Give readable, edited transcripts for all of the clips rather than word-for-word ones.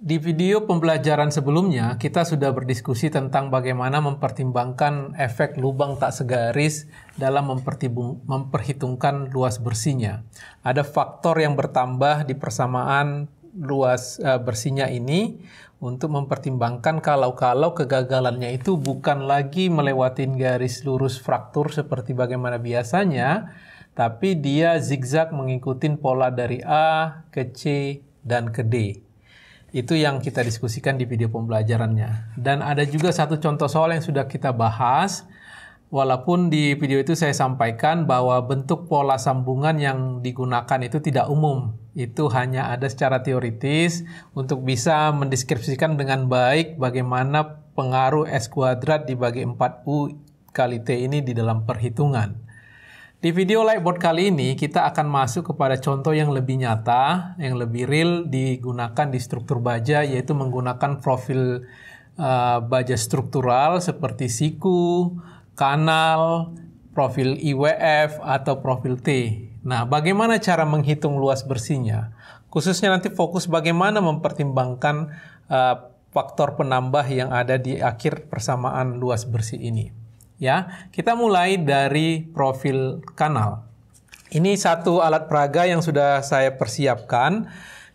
Di video pembelajaran sebelumnya, kita sudah berdiskusi tentang bagaimana mempertimbangkan efek lubang tak segaris dalam memperhitungkan luas bersihnya. Ada faktor yang bertambah di persamaan luas bersihnya ini untuk mempertimbangkan kalau kegagalannya itu bukan lagi melewati garis lurus fraktur seperti bagaimana biasanya, tapi dia zigzag mengikuti pola dari A ke C dan ke D. Itu yang kita diskusikan di video pembelajarannya. Dan ada juga satu contoh soal yang sudah kita bahas. Walaupun di video itu saya sampaikan bahwa bentuk pola sambungan yang digunakan itu tidak umum. Itu hanya ada secara teoritis untuk bisa mendeskripsikan dengan baik bagaimana pengaruh S kuadrat dibagi 4U kali T ini di dalam perhitungan. Di video Lightboard kali ini, kita akan masuk kepada contoh yang lebih nyata, yang lebih real digunakan di struktur baja, yaitu menggunakan profil baja struktural seperti siku, kanal, profil IWF, atau profil T. Nah, bagaimana cara menghitung luas bersihnya? Khususnya nanti fokus bagaimana mempertimbangkan faktor penambah yang ada di akhir persamaan luas bersih ini. Ya, kita mulai dari profil kanal. Ini satu alat peraga yang sudah saya persiapkan.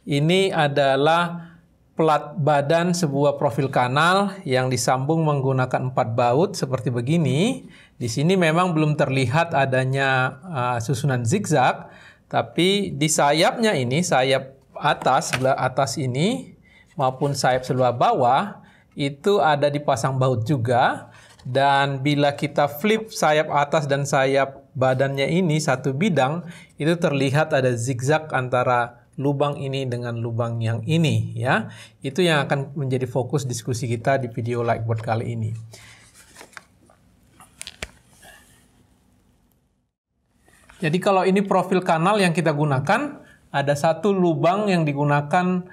Ini adalah plat badan sebuah profil kanal yang disambung menggunakan 4 baut seperti begini. Di sini memang belum terlihat adanya susunan zigzag, tapi di sayapnya ini, sayap atas, sebelah atas ini, maupun sayap sebelah bawah, itu ada dipasang baut juga. Dan bila kita flip sayap atas dan sayap badannya ini satu bidang, itu terlihat ada zigzag antara lubang ini dengan lubang yang ini, ya. Itu yang akan menjadi fokus diskusi kita di video Lightboard kali ini. Jadi kalau ini profil kanal yang kita gunakan, ada satu lubang yang digunakan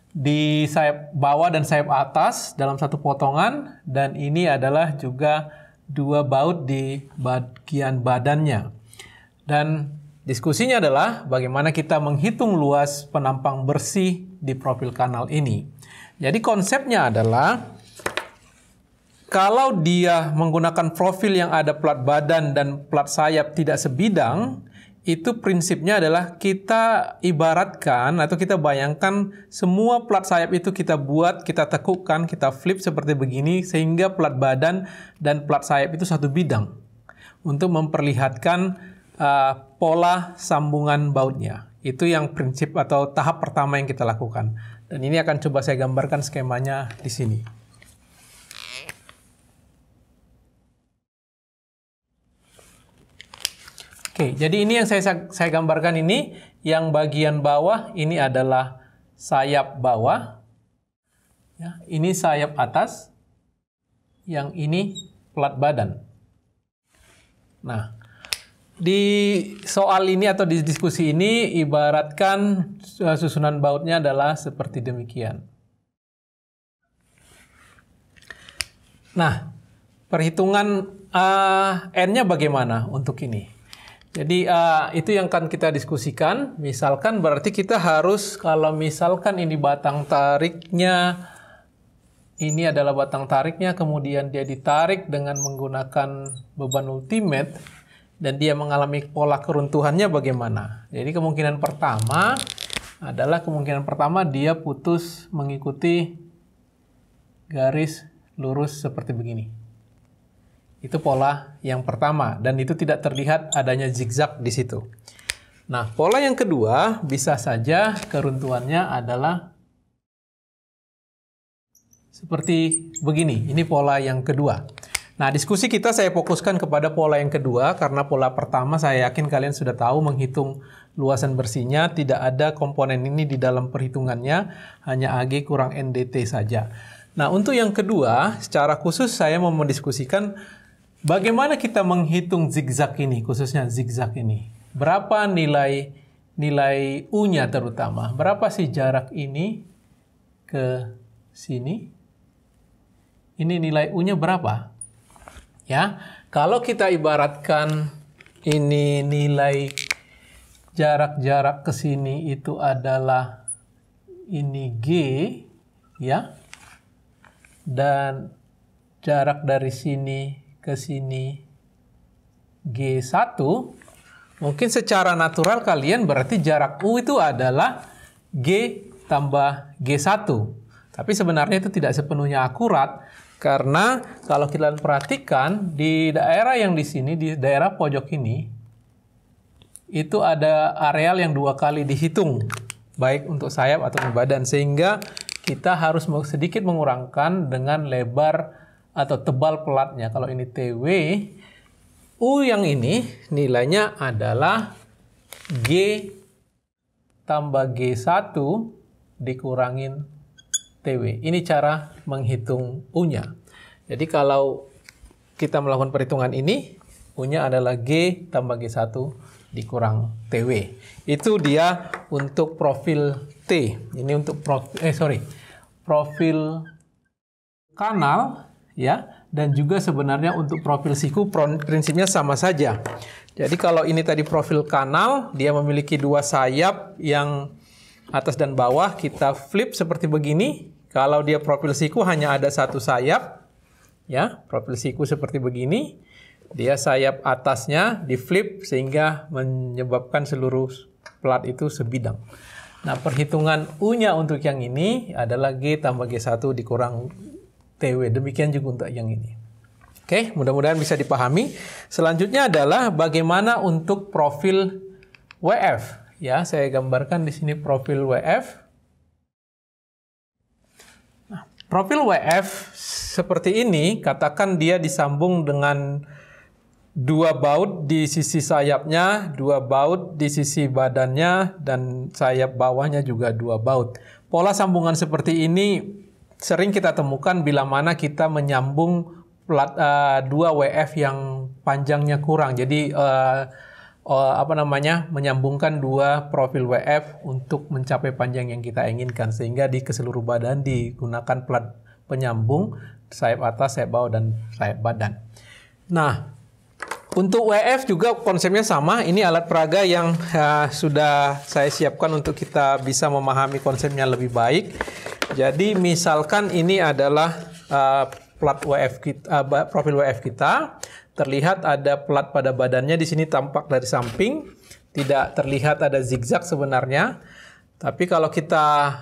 di sayap bawah dan sayap atas dalam satu potongan, dan ini adalah juga 2 baut di bagian badannya. Dan diskusinya adalah bagaimana kita menghitung luas penampang bersih di profil kanal ini. Jadi konsepnya adalah kalau dia menggunakan profil yang ada plat badan dan plat sayap tidak sebidang, itu prinsipnya adalah kita ibaratkan atau kita bayangkan semua plat sayap itu kita buat, kita tekukkan, kita flip seperti begini sehingga plat badan dan plat sayap itu satu bidang untuk memperlihatkan pola sambungan bautnya. Itu yang prinsip atau tahap pertama yang kita lakukan. Dan ini akan coba saya gambarkan skemanya di sini. Oke, jadi ini yang saya gambarkan ini, yang bagian bawah ini adalah sayap bawah, ya, ini sayap atas, yang ini plat badan. Nah, di soal ini atau di diskusi ini ibaratkan susunan bautnya adalah seperti demikian. Nah, perhitungan N-nya bagaimana untuk ini? Jadi itu yang akan kita diskusikan. Misalkan berarti kita harus, kalau misalkan ini batang tariknya, ini adalah batang tariknya, kemudian dia ditarik dengan menggunakan beban ultimate, dan dia mengalami pola keruntuhannya bagaimana? Jadi kemungkinan pertama adalah dia putus mengikuti garis lurus seperti begini. Itu pola yang pertama, dan itu tidak terlihat adanya zigzag di situ. Nah, pola yang kedua bisa saja keruntuhannya adalah seperti begini. Ini pola yang kedua. Nah, diskusi kita saya fokuskan kepada pola yang kedua, karena pola pertama saya yakin kalian sudah tahu menghitung luasan bersihnya, tidak ada komponen ini di dalam perhitungannya, hanya AG kurang NDT saja. Nah, untuk yang kedua, secara khusus saya mau mendiskusikan bagaimana kita menghitung zigzag ini, khususnya zigzag ini. Berapa nilai U-nya terutama? Berapa sih jarak ini ke sini? Ini nilai U-nya berapa? Ya, kalau kita ibaratkan ini nilai jarak ke sini itu adalah ini G, ya. Dan jarak dari sini ke sini G1, mungkin secara natural kalian berarti jarak U itu adalah G tambah G1. Tapi sebenarnya itu tidak sepenuhnya akurat, karena kalau kalian perhatikan di daerah yang di sini, di daerah pojok ini, itu ada areal yang 2 kali dihitung, baik untuk sayap atau badan, sehingga kita harus sedikit mengurangkan dengan lebar atau tebal pelatnya. Kalau ini TW, U yang ini nilainya adalah G tambah G1 dikurangin TW. Ini cara menghitung U-nya. Jadi kalau kita melakukan perhitungan ini, U-nya adalah G tambah G1 dikurang TW. Itu dia untuk profil T. Ini untuk profil kanal, ya. Dan juga sebenarnya untuk profil siku prinsipnya sama saja. Jadi kalau ini tadi profil kanal, dia memiliki 2 sayap yang atas dan bawah, kita flip seperti begini. Kalau dia profil siku hanya ada 1 sayap, ya, profil siku seperti begini. Dia sayap atasnya di flip sehingga menyebabkan seluruh plat itu sebidang. Nah, perhitungan U-nya untuk yang ini adalah G tambah G1 dikurang TW. Demikian juga untuk yang ini. Oke, mudah-mudahan bisa dipahami. Selanjutnya adalah bagaimana untuk profil WF. Ya, saya gambarkan di sini profil WF. Nah, profil WF seperti ini, katakan dia disambung dengan 2 baut di sisi sayapnya, 2 baut di sisi badannya, dan sayap bawahnya juga 2 baut. Pola sambungan seperti ini sering kita temukan bila mana kita menyambung plat 2 WF yang panjangnya kurang. Jadi menyambungkan 2 profil WF untuk mencapai panjang yang kita inginkan, sehingga di keseluruh badan digunakan plat penyambung sayap atas, sayap bawah, dan sayap badan. Nah, untuk WF juga konsepnya sama. Ini alat peraga yang sudah saya siapkan untuk kita bisa memahami konsepnya lebih baik. Jadi misalkan ini adalah plat WF kita, profil WF kita. Terlihat ada plat pada badannya, di sini tampak dari samping. Tidak terlihat ada zigzag sebenarnya. Tapi kalau kita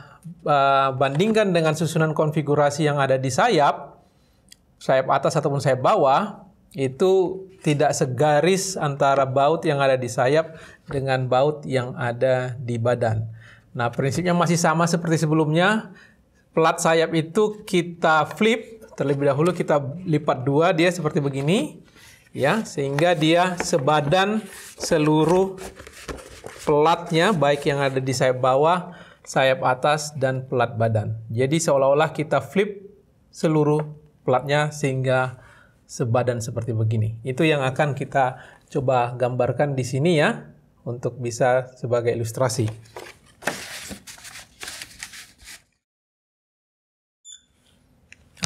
bandingkan dengan susunan konfigurasi yang ada di sayap atas ataupun sayap bawah, itu tidak segaris antara baut yang ada di sayap dengan baut yang ada di badan. Nah, prinsipnya masih sama seperti sebelumnya. Plat sayap itu kita flip, terlebih dahulu kita lipat 2, dia seperti begini, ya, sehingga dia sebadan seluruh platnya, baik yang ada di sayap bawah, sayap atas, dan plat badan. Jadi seolah-olah kita flip seluruh platnya sehingga sebadan seperti begini. Itu yang akan kita coba gambarkan di sini, ya, untuk bisa sebagai ilustrasi.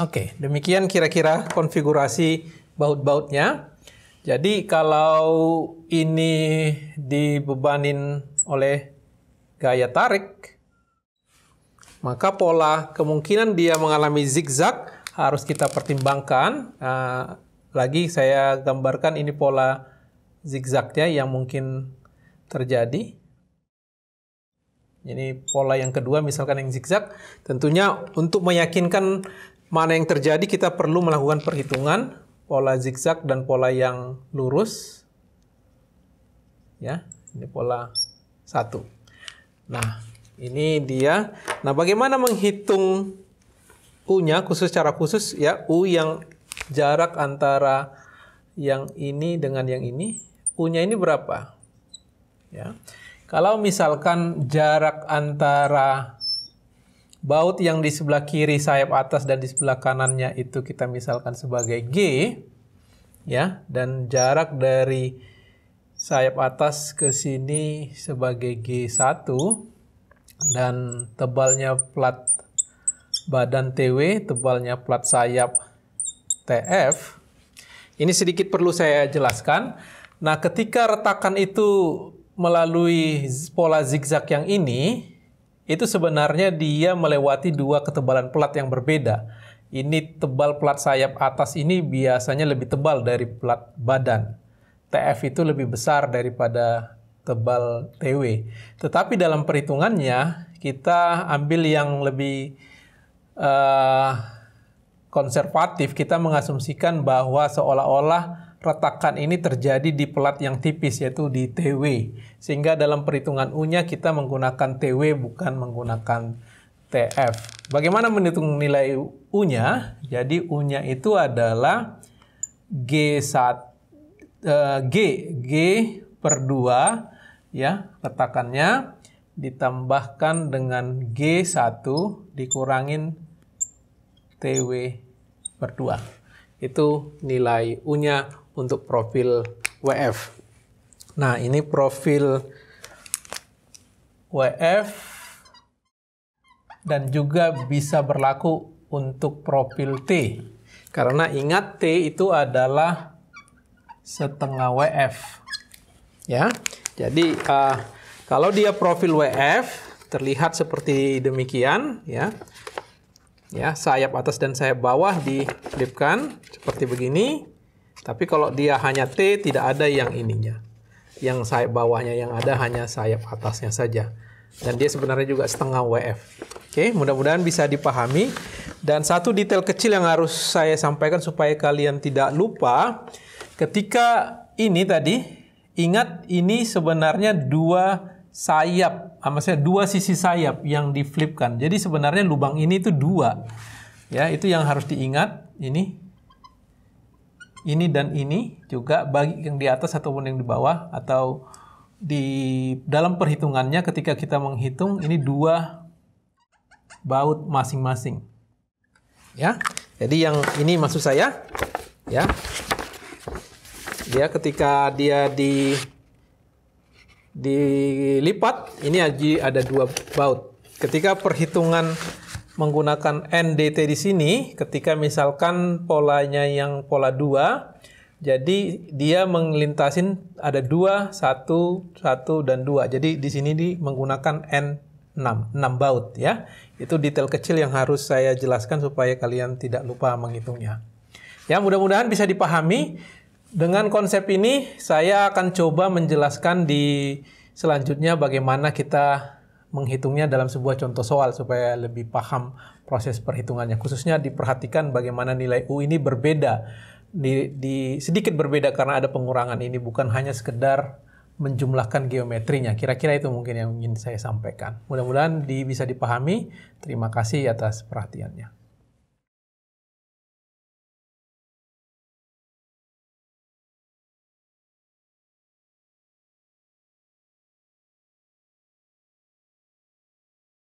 Oke, demikian kira-kira konfigurasi baut-bautnya. Jadi kalau ini dibebanin oleh gaya tarik, maka pola kemungkinan dia mengalami zigzag harus kita pertimbangkan. Lagi saya gambarkan ini pola zigzagnya yang mungkin terjadi. Ini pola yang kedua, misalkan yang zigzag. Tentunya untuk meyakinkan mana yang terjadi, kita perlu melakukan perhitungan pola zigzag dan pola yang lurus. Ya, ini pola 1. Nah, ini dia. Nah, bagaimana menghitung U-nya secara khusus, ya, U yang jarak antara yang ini dengan yang ini, U-nya ini berapa? Ya. Kalau misalkan jarak antara baut yang di sebelah kiri sayap atas dan di sebelah kanannya itu kita misalkan sebagai G, ya, dan jarak dari sayap atas ke sini sebagai G1, dan tebalnya plat badan TW, tebalnya plat sayap TF. Ini sedikit perlu saya jelaskan. Nah, ketika retakan itu melalui pola zigzag yang ini, itu sebenarnya dia melewati dua ketebalan plat yang berbeda. Ini tebal plat sayap atas ini biasanya lebih tebal dari plat badan. TF itu lebih besar daripada tebal TW. Tetapi dalam perhitungannya kita ambil yang lebih konservatif. Kita mengasumsikan bahwa seolah-olah retakan ini terjadi di plat yang tipis, yaitu di TW. Sehingga dalam perhitungan U-nya kita menggunakan TW bukan menggunakan TF. Bagaimana menghitung nilai U-nya? Jadi U-nya itu adalah G per 2, ya, retakannya ditambahkan dengan G1 dikurangin TW per 2. Itu nilai U-nya untuk profil WF. Nah, ini profil WF dan juga bisa berlaku untuk profil T. Karena ingat T itu adalah setengah WF. Ya. Jadi kalau dia profil WF terlihat seperti demikian, ya. Ya, sayap atas dan sayap bawah diflipkan seperti begini. Tapi kalau dia hanya T, tidak ada yang ininya. Yang sayap bawahnya, yang ada hanya sayap atasnya saja. Dan dia sebenarnya juga setengah WF. Oke, mudah-mudahan bisa dipahami. Dan satu detail kecil yang harus saya sampaikan supaya kalian tidak lupa. Ketika ini tadi, ingat ini sebenarnya dua sayap, maksudnya dua sisi sayap yang diflipkan. Jadi sebenarnya lubang ini itu dua. Ya, itu yang harus diingat. Ini dan ini juga bagi yang di atas ataupun yang di bawah, atau di dalam perhitungannya ketika kita menghitung ini dua baut masing-masing. Ya. Jadi yang ini maksud saya, ya. Dia ketika dia dilipat, ini ada dua baut. Ketika perhitungan menggunakan NDT di sini, ketika misalkan polanya yang pola 2, jadi dia melintasin ada 2, 1, 1, dan 2. Jadi di sini menggunakan N6, 6 baut ya. Itu detail kecil yang harus saya jelaskan supaya kalian tidak lupa menghitungnya. Ya, mudah-mudahan bisa dipahami. Dengan konsep ini, saya akan coba menjelaskan di selanjutnya bagaimana kita menghitungnya dalam sebuah contoh soal supaya lebih paham proses perhitungannya. Khususnya diperhatikan bagaimana nilai U ini berbeda, sedikit berbeda karena ada pengurangan. Ini bukan hanya sekedar menjumlahkan geometrinya. Kira-kira itu mungkin yang ingin saya sampaikan. Mudah-mudahan bisa dipahami. Terima kasih atas perhatiannya.